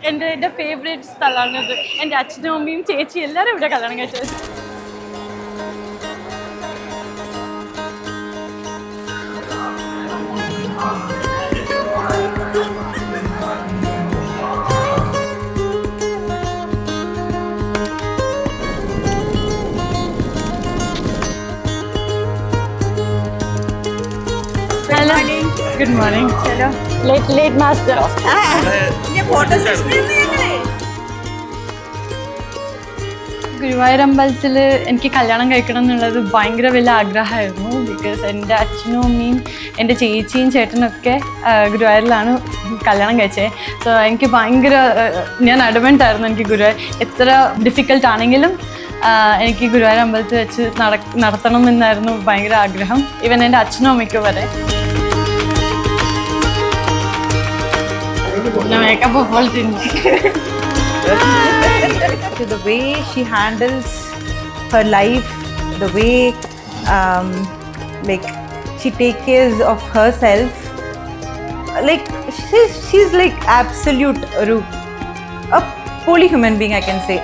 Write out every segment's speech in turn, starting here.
എൻ്റെ ഫേവറേറ്റ് സ്ഥലമാണിത്. എൻ്റെ അച്ഛനും അമ്മയും ചേച്ചിയും എല്ലാവരും ഇവിടെ കല്യാണം കഴിച്ചത്. Good morning. Hello. Late master. ये फोटो सेशन ഗുരുവായൂർ അമ്പലത്തിൽ എനിക്ക് കല്യാണം കഴിക്കണം എന്നുള്ളത് ഭയങ്കര വലിയ ആഗ്രഹമായിരുന്നു. ബിക്കോസ് എൻ്റെ അച്ഛനും അമ്മയും എൻ്റെ ചേച്ചിയും ചേട്ടനൊക്കെ ഗുരുവായൂരിലാണ് കല്യാണം കഴിച്ചത്. സോ എനിക്ക് ഭയങ്കര ഞാൻ അഡ്വൻറ്റ് ആയിരുന്നു. എനിക്ക് ഗുരുവായൂർ എത്ര ഡിഫിക്കൽട്ട് ആണെങ്കിലും എനിക്ക് ഗുരുവായൂർ അമ്പലത്തിൽ വെച്ച് നടത്തണം എന്നായിരുന്നു ഭയങ്കര ആഗ്രഹം. ഈവൻ എൻ്റെ അച്ഛനും അമ്മയ്ക്കും വരെ. Makeup full the way she handles her life, the way like she takes care of herself, like she's like absolute a holy human being, I can say.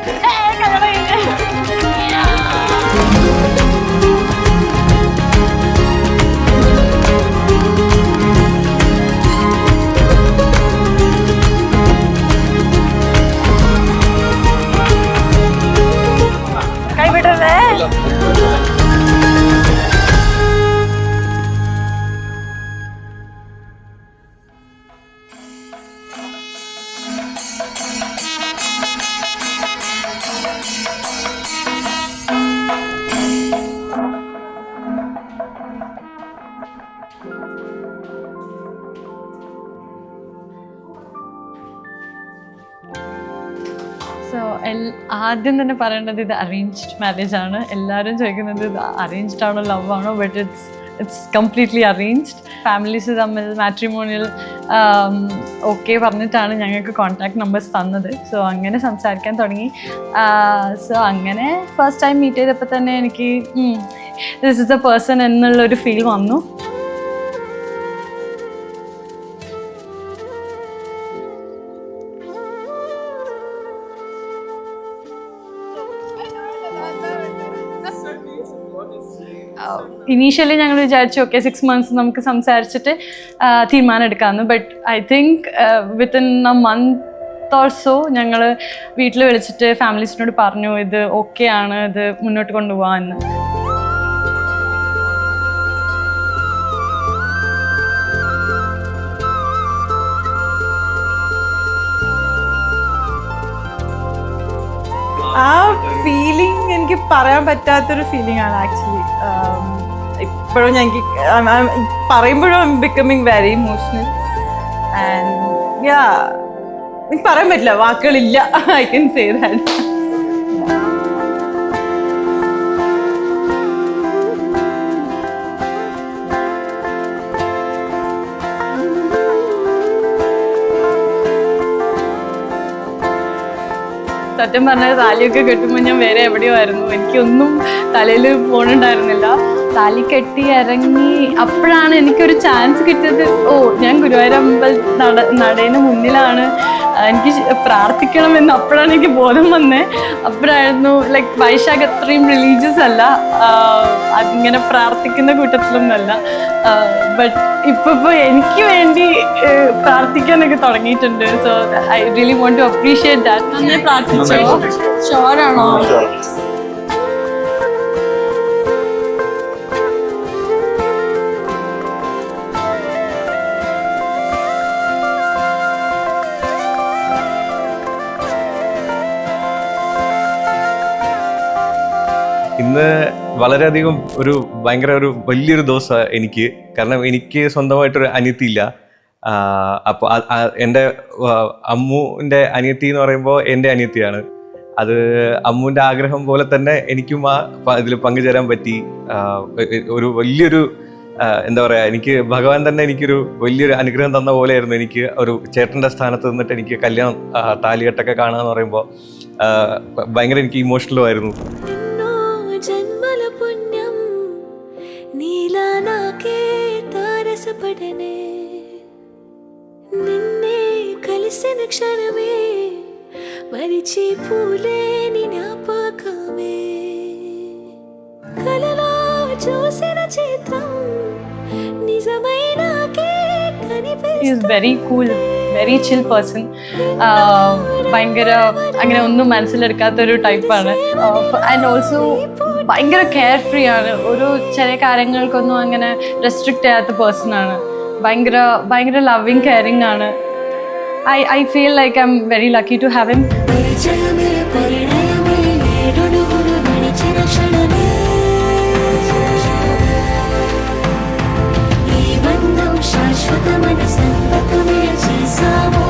So ആദ്യം തന്നെ പറയേണ്ടത് ഇത് അറേഞ്ച്ഡ് മാരേജ് ആണ്. എല്ലാവരും ചോദിക്കുന്നത് ഇത് അറേഞ്ച്ഡ് ആണോ love ആണോ, but it's completely arranged. Families തമ്മിൽ മാട്രിമോണിയൽ ഓക്കെ പറഞ്ഞിട്ടാണ് ഞങ്ങൾക്ക് കോൺടാക്ട് നമ്പേഴ്സ് തന്നത്. സോ അങ്ങനെ സംസാരിക്കാൻ തുടങ്ങി. സോ അങ്ങനെ ഫസ്റ്റ് ടൈം മീറ്റ് ചെയ്തപ്പോൾ തന്നെ എനിക്ക് ദിസ് ഇസ് എ പേഴ്സൺ എന്നുള്ളൊരു ഫീൽ വന്നു. ഇനീഷ്യലി ഞങ്ങൾ വിചാരിച്ചു ഓക്കെ 6 months നമുക്ക് സംസാരിച്ചിട്ട് തീരുമാനം എടുക്കാമെന്ന്. But I think within A month or so ഞങ്ങൾ വീട്ടിൽ വിളിച്ചിട്ട് ഫാമിലീസിനോട് പറഞ്ഞു ഇത് ഓക്കെ ആണ്, ഇത് മുന്നോട്ട് കൊണ്ടുപോകാമെന്ന്. ആ ഫീലിംഗ് എനിക്ക് പറയാൻ പറ്റാത്തൊരു ഫീലിംഗ് ആണ് ആക്ച്വലി. ഇപ്പോഴും ഞങ്ങൾക്ക് പറയുമ്പോഴും I M becoming very emotional and yeah എനിക്ക് പറയാൻ പറ്റില്ല, വാക്കുകളില്ല. I can say that. സത്യം പറഞ്ഞാൽ താലിയൊക്കെ കെട്ടുമ്പോൾ ഞാൻ വേറെ എവിടെയോ ആയിരുന്നു. എനിക്കൊന്നും തലയിൽ പോകണുണ്ടായിരുന്നില്ല. താലി കെട്ടി ഇറങ്ങി അപ്പോഴാണ് എനിക്കൊരു ചാൻസ് കിട്ടിയത്. ഞാൻ ഗുരുവായൂർ നടേന് മുന്നിലാണ്, എനിക്ക് പ്രാർത്ഥിക്കണമെന്ന് അപ്പോഴാണ് എനിക്ക് ബോധം വന്നേ. അപ്പോഴായിരുന്നു ലൈക്ക് വൈശാഖ് അത്രയും റിലീജിയസ് അല്ല, അതിങ്ങനെ പ്രാർത്ഥിക്കുന്ന കൂട്ടത്തിലൊന്നുമല്ല. ബട്ട് ഇപ്പോൾ എനിക്ക് വേണ്ടി പ്രാർത്ഥിക്കാനൊക്കെ തുടങ്ങിയിട്ടുണ്ട്. So I really want to appreciate that. നന്നായി പ്രാർത്ഥിച്ചോ? ഷുവറാണോ? ഇന്ന് വളരെയധികം ഭയങ്കര വലിയൊരു ദിവസമാണ് എനിക്ക്. കാരണം എനിക്ക് സ്വന്തമായിട്ടൊരു അനിയത്തിയില്ല. അപ്പോൾ എൻ്റെ അമ്മുവിൻ്റെ അനിയത്തി എന്ന് പറയുമ്പോൾ എൻ്റെ അനിയത്തിയാണ്. അത് അമ്മുവിൻ്റെ ആഗ്രഹം പോലെ തന്നെ എനിക്കും ഇതിൽ പങ്കുചേരാൻ പറ്റി. ഒരു വലിയൊരു എന്താ പറയുക, എനിക്ക് ഭഗവാൻ തന്നെ എനിക്കൊരു വലിയൊരു അനുഗ്രഹം തന്ന പോലെയായിരുന്നു. എനിക്ക് ഒരു ചേട്ടൻ്റെ സ്ഥാനത്ത് നിന്നിട്ട് എനിക്ക് കല്യാണം താലികെട്ടൊക്കെ കാണുക എന്ന് പറയുമ്പോൾ ഭയങ്കര എനിക്ക് ഇമോഷണലും ആയിരുന്നു. నిన్నే కలిసిన క్షణమే మరిచిపోలేని జ్ఞాపకమే కలలో చూసిన చిత్రం నిజమైనాకే is very cool very chill person ഭയങ്കര അങ്ങനെ ഒന്നും മനസ്സിലെടുക്കാത്തൊരു ടൈപ്പാണ് ആൻഡ് ഓൾസോ ഭയങ്കര കെയർ ഫ്രീ ആണ്. ഒരു ചെറിയ കാര്യങ്ങൾക്കൊന്നും അങ്ങനെ റെസ്ട്രിക്റ്റ് ചെയ്യാത്ത പേഴ്സൺ ആണ്. ഭയങ്കര ഭയങ്കര ലവിങ് കെയറിങ് ആണ്. I feel like I'm very lucky to have him. పరిచయమే పరిణయమే ఏడుగురు నడిచిన క్షణమే ఈ బంధం శాశ్వతమని సంతకమే చేసాము